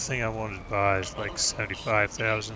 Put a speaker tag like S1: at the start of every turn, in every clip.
S1: thing I wanted to buy is like 75,000.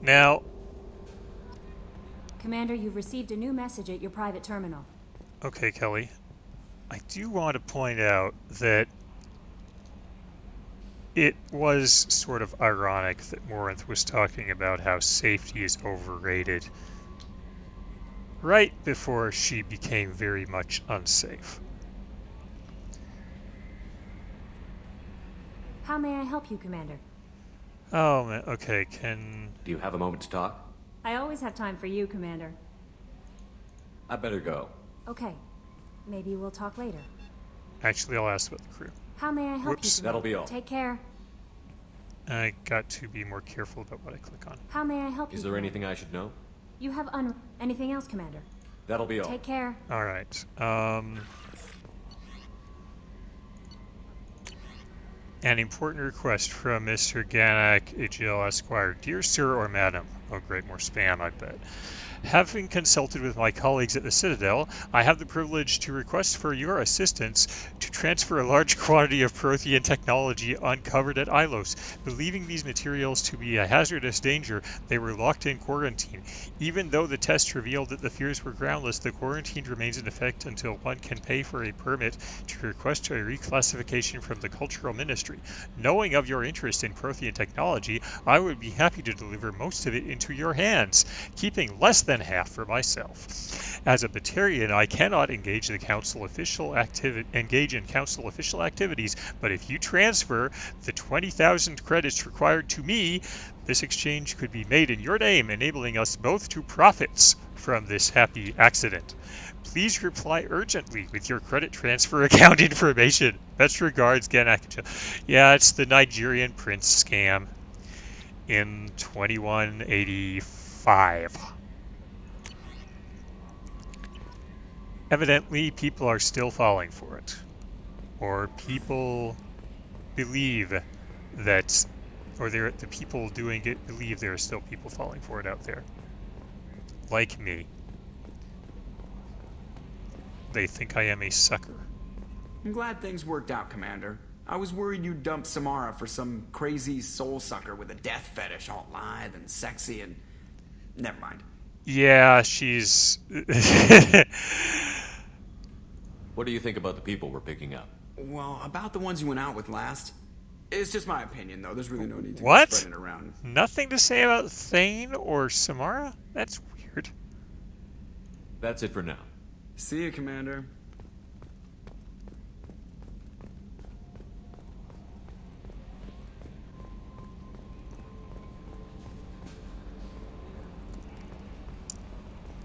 S1: Now,
S2: Commander, you've received a new message at your private terminal.
S1: okay, Kelly, I do want to point out that it was sort of ironic that Morinth was talking about how safety is overrated right before she became very much unsafe.
S2: How may I help you, Commander?
S1: Oh, man, okay, can...
S3: Do you have a moment to talk?
S2: I always have time for you, Commander.
S3: I better go.
S2: Okay. Maybe we'll talk later.
S1: Actually, I'll ask about the crew.
S2: How may I help
S1: Whoops.
S2: you, Commander?
S3: That'll be all.
S2: Take care.
S1: I got to be more careful about what I click on.
S2: How may I help you,
S3: Is there
S2: Commander?
S3: anything I should know?
S2: You have anything else, Commander?
S3: That'll be all.
S2: Take care.
S1: All right. An important request from Mr. Ganak Agil Esquire. Dear Sir or Madam. Oh, great, more spam, I bet. Having consulted with my colleagues at the Citadel, I have the privilege to request for your assistance to transfer a large quantity of Prothean technology uncovered at Ilos. Believing these materials to be a hazardous danger, they were locked in quarantine. Even though the test revealed that the fears were groundless, the quarantine remains in effect until one can pay for a permit to request a reclassification from the Cultural Ministry. Knowing of your interest in Prothean technology, I would be happy to deliver most of it into your hands, keeping less than half for myself. As a Batarian, I cannot engage in council official activities, but if you transfer the 20,000 credits required to me, this exchange could be made in your name, enabling us both to profit from this happy accident. Please reply urgently with your credit transfer account information. Best regards, Ganak. Yeah, it's the Nigerian prince scam in 2185. Evidently, people are still falling for it. Or people believe that, or the people doing it believe there are still people falling for it out there. Like me. They think I am a sucker.
S4: I'm glad things worked out, Commander. I was worried you'd dump Samara for some crazy soul sucker with a death fetish all lithe and sexy and... Never mind.
S1: Yeah, she's...
S3: What do you think about the people we're picking up?
S4: Well, about the ones you went out with last. It's just my opinion, though. There's really no need to
S1: What?
S4: spread it around.
S1: Nothing to say about Thane or Samara? That's weird.
S3: That's it for now.
S4: See you, Commander.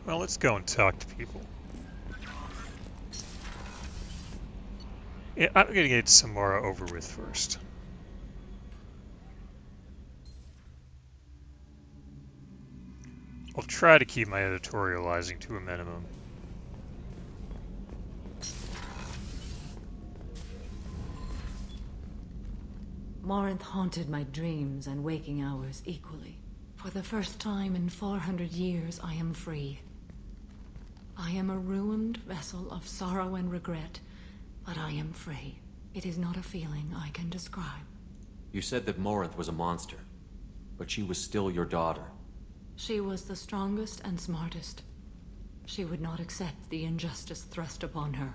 S1: Well, let's go and talk to people. Yeah, I'm gonna get Samara over with first. I'll try to keep my editorializing to a minimum.
S5: Morinth haunted my dreams and waking hours equally. For the first time in 400 years, I am free. I am a ruined vessel of sorrow and regret, but I am free. It is not a feeling I can describe.
S3: You said that Morinth was a monster, but she was still your daughter.
S5: She was the strongest and smartest. She would not accept the injustice thrust upon her.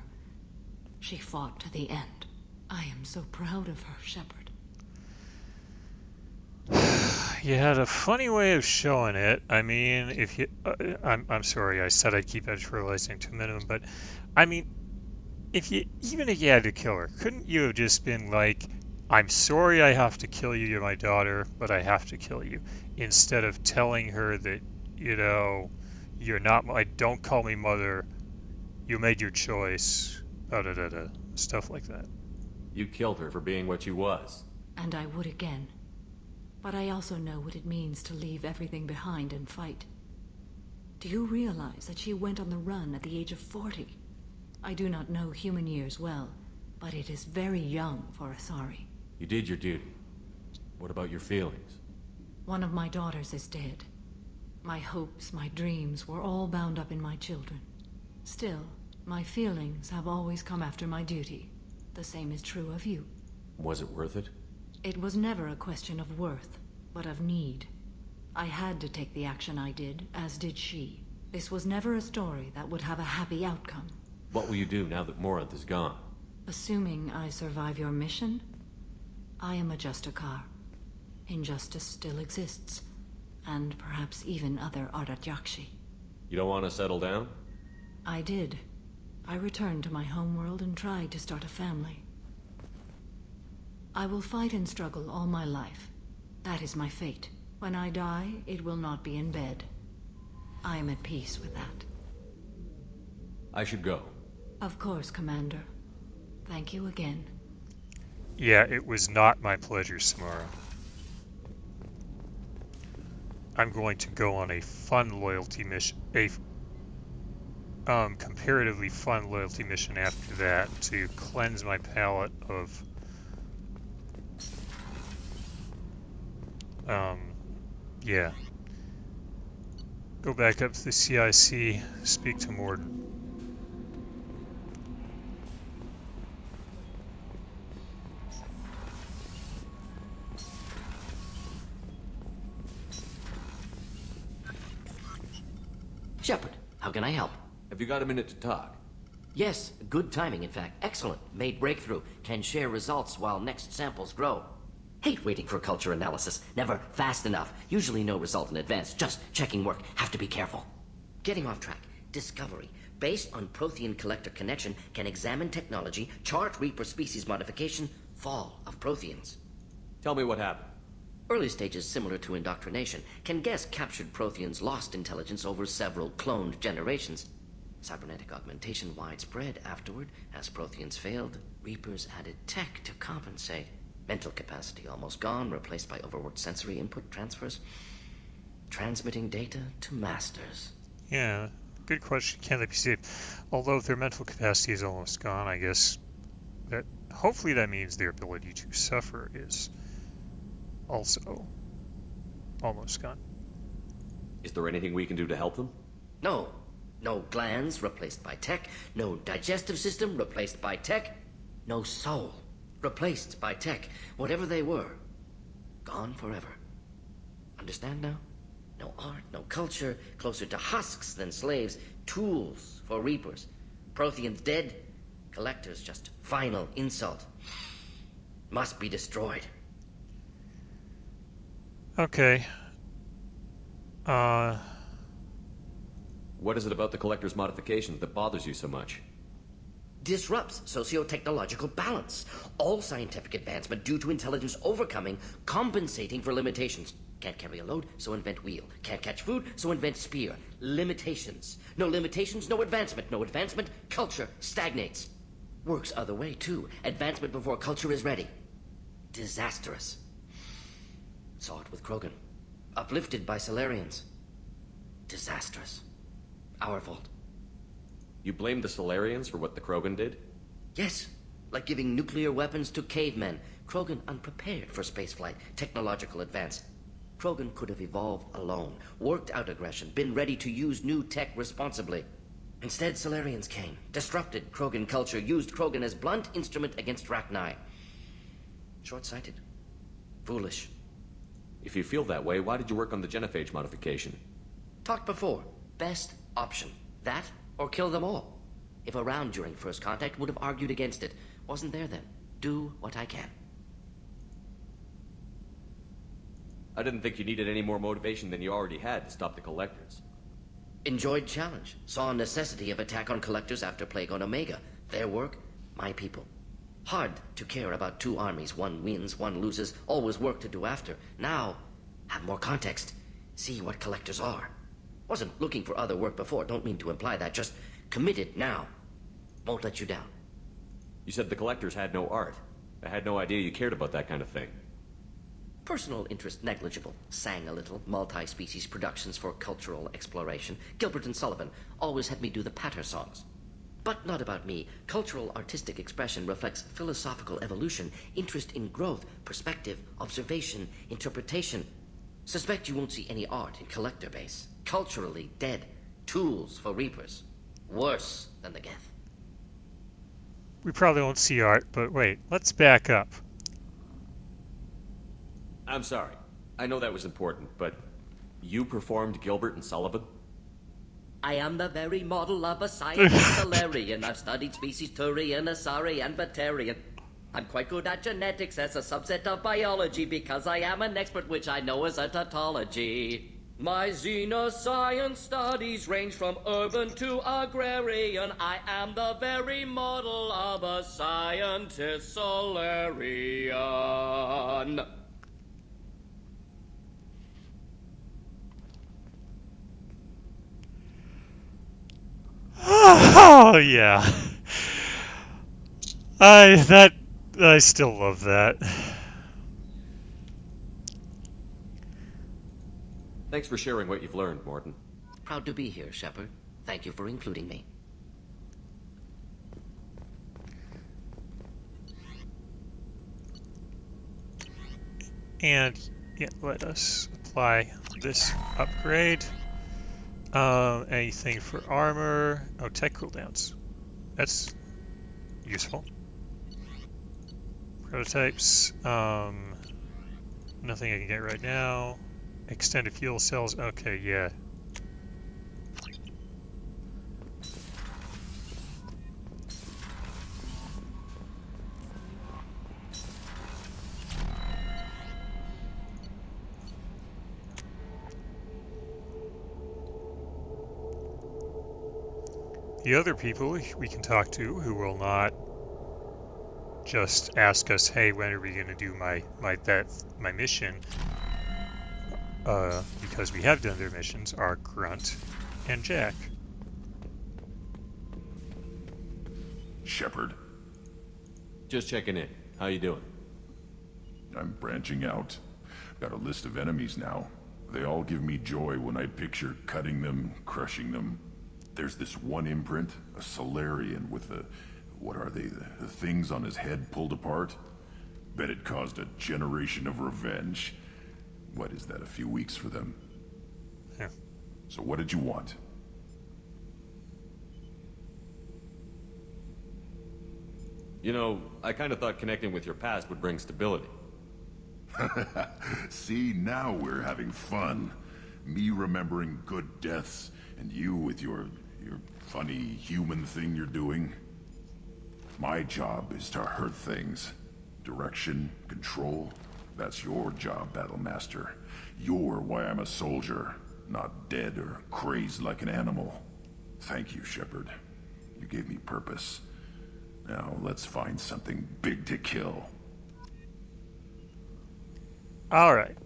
S5: She fought to the end. I am so proud of her, Shepard.
S1: You had a funny way of showing it. I mean, if you, I'm sorry, I said I'd keep editorializing to a minimum, but I mean, even if you had to kill her, couldn't you have just been like, I'm sorry I have to kill you, you're my daughter, but I have to kill you, instead of telling her that, you're not my, don't call me mother, you made your choice, da da da da, stuff like that.
S3: You killed her for being what she was.
S5: And I would again. But I also know what it means to leave everything behind and fight. Do you realize that she went on the run at the age of 40? I do not know human years well, but it is very young for Asari.
S3: You did your duty. What about your feelings?
S5: One of my daughters is dead. My hopes, my dreams were all bound up in my children. Still, my feelings have always come after my duty. The same is true of you.
S3: Was it worth it?
S5: It was never a question of worth, but of need. I had to take the action I did, as did she. This was never a story that would have a happy outcome.
S3: What will you do now that Morinth is gone?
S5: Assuming I survive your mission, I am a Justicar. Injustice still exists, and perhaps even other Ardatjakshi.
S3: You don't want to settle down?
S5: I did. I returned to my homeworld and tried to start a family. I will fight and struggle all my life. That is my fate. When I die, it will not be in bed. I am at peace with that.
S3: I should go.
S5: Of course, Commander. Thank you again.
S1: Yeah, it was not my pleasure, Samara. I'm going to go on a fun loyalty mission, comparatively fun loyalty mission after that to cleanse my palate of yeah. Go back up to the CIC, speak to Mordin.
S6: Shepard, how can I help?
S3: Have you got a minute to talk?
S6: Yes, good timing, in fact. Excellent. Made breakthrough. Can share results while next samples grow. Hate waiting for culture analysis. Never fast enough. Usually no result in advance. Just checking work. Have to be careful. Getting off track. Discovery. Based on Prothean collector connection, can examine technology, chart Reaper species modification, fall of Protheans.
S3: Tell me what happened.
S6: Early stages similar to indoctrination. Can guess captured Protheans lost intelligence over several cloned generations. Cybernetic augmentation widespread afterward. As Protheans failed, Reapers added tech to compensate. Mental capacity almost gone, replaced by overworked sensory input transfers. Transmitting data to masters.
S1: Yeah, good question. Can they be saved? Although if their mental capacity is almost gone, I guess that hopefully that means their ability to suffer is also almost gone.
S3: Is there anything we can do to help them?
S6: No. No glands replaced by tech. No digestive system replaced by tech. No soul replaced by tech. Whatever they were, gone forever. Understand now? No art, no culture, closer to husks than slaves, tools for reapers. Protheans dead, collectors just final insult. Must be destroyed.
S1: Okay.
S3: What is it about the Collector's modifications that bothers you so much?
S6: Disrupts socio-technological balance. All scientific advancement due to intelligence overcoming, compensating for limitations. Can't carry a load, so invent wheel. Can't catch food, so invent spear. Limitations. No limitations, no advancement. No advancement, culture stagnates. Works other way, too. Advancement before culture is ready. Disastrous. Saw it with Krogan. Uplifted by Salarians. Disastrous. Our fault.
S3: You blame the Salarians for what the Krogan did?
S6: Yes, like giving nuclear weapons to cavemen. Krogan unprepared for spaceflight, technological advance. Krogan could have evolved alone, worked out aggression, been ready to use new tech responsibly. Instead, Salarians came, disrupted Krogan culture, used Krogan as blunt instrument against Rachni. Short-sighted. Foolish.
S3: If you feel that way, why did you work on the genophage modification?
S6: Talked before. Best option. That or kill them all. If around during first contact, would have argued against it. Wasn't there then. do what I can.
S3: I didn't think you needed any more motivation than you already had to stop the Collectors.
S6: Enjoyed challenge. Saw necessity of attack on Collectors after Plague on Omega. Their work, my people. Hard to care about two armies. One wins, one loses. Always work to do after. Now, have more context. See what Collectors are. Wasn't looking for other work before. Don't mean to imply that. Just committed now. Won't let you down.
S3: You said the Collectors had no art. I had no idea you cared about that kind of thing.
S6: Personal interest negligible. Sang a little. Multi-species productions for cultural exploration. Gilbert and Sullivan always had me do the patter songs. But not about me. Cultural artistic expression reflects philosophical evolution, interest in growth, perspective, observation, interpretation. Suspect you won't see any art in Collector base. Culturally dead. Tools for Reapers. Worse than the Geth.
S1: We probably won't see art, but wait, let's back up.
S3: I'm sorry. I know that was important, but you performed Gilbert and Sullivan?
S6: I am the very model of a Scientist Salarian. I've studied species Turian, Asari, and Batarian. I'm quite good at genetics as a subset of biology because I am an expert, which I know is a tautology. My xenoscience studies range from urban to agrarian. I am the very model of a Scientist Salarian.
S1: Oh yeah. I still love that.
S3: Thanks for sharing what you've learned, Mordin.
S6: Proud to be here, Shepard. Thank you for including me.
S1: And yeah, let us apply this upgrade. Anything for armor? Oh, tech cooldowns. That's useful. Prototypes. Nothing I can get right now. Extended fuel cells. Okay, yeah. The other people we can talk to who will not just ask us, hey, when are we going to do my mission? Because we have done their missions, are Grunt and Jack.
S7: Shepard,
S3: Just checking in. How you doing?
S7: I'm branching out. Got a list of enemies now. They all give me joy when I picture cutting them, crushing them. There's this one imprint, a Salarian with the... what are they? The things on his head pulled apart? Bet it caused a generation of revenge. What is that, a few weeks for them?
S1: Yeah.
S7: So what did you want?
S3: You know, I kind of thought connecting with your past would bring stability.
S7: See, now we're having fun. Me remembering good deaths, and you with your funny human thing you're doing. My job is to hurt things. Direction, control, that's your job, Battlemaster. You're why I'm a soldier, not dead or crazed like an animal. Thank you, Shepard. You gave me purpose. Now, let's find something big to kill.
S1: All right.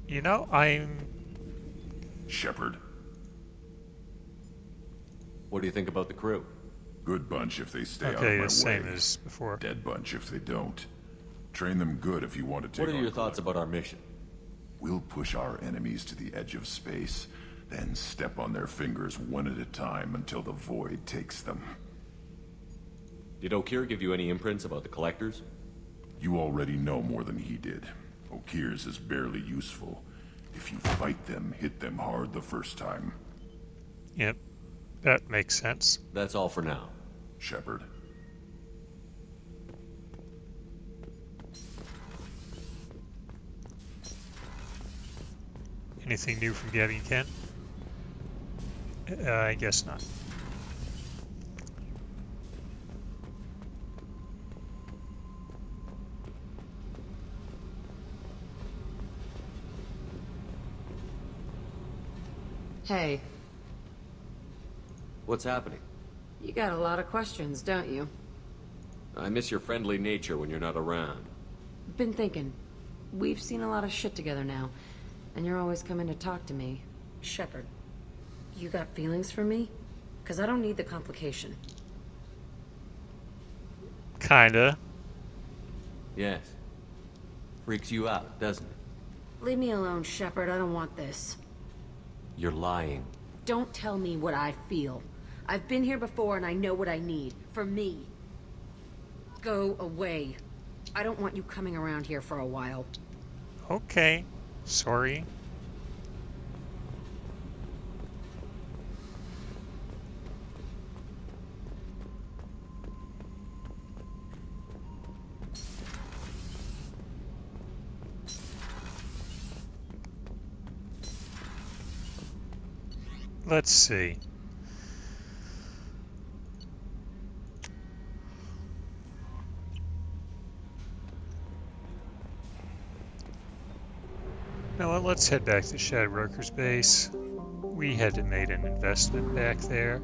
S1: You know, I'm...
S7: Shepard,
S3: What do you think about the crew?
S7: good bunch if they stay out of
S1: Okay,
S7: my
S1: the same
S7: way.
S1: as before.
S7: Dead bunch if they don't. Train them good if you want to take
S3: What are
S7: on
S3: your thoughts about our mission?
S7: We'll push our enemies to the edge of space, then step on their fingers one at a time until the void takes them.
S3: Did Okir give you any imprints about the Collectors?
S7: You already know more than he did. Okir's is barely useful. If you fight them, hit them hard the first time.
S1: Yep, that makes sense.
S3: That's all for now.
S7: Shepard.
S1: Anything new from Gabby and Ken? I guess not.
S5: Hey,
S3: What's happening?
S5: you got a lot of questions, don't you?
S3: I miss your friendly nature when you're not around.
S5: Been thinking. We've seen a lot of shit together now, and you're always coming to talk to me. Shepard, you got feelings for me? Because I don't need the complication.
S1: Kinda.
S3: Yes. Freaks you out, doesn't it?
S5: Leave me alone, Shepard. I don't want this.
S3: You're lying.
S5: Don't tell me what I feel. I've been here before and I know what I need. For me. Go away. I don't want you coming around here for a while.
S1: Okay. Sorry. Let's see. Now let's head back to Shadowbroker's base. We had made an investment back there.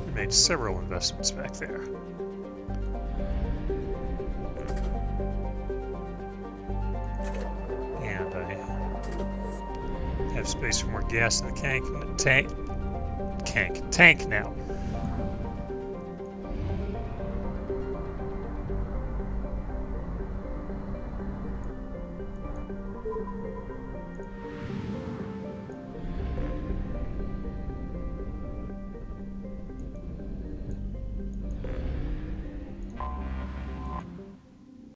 S1: We made several investments back there. And I have space for more gas in the tank now.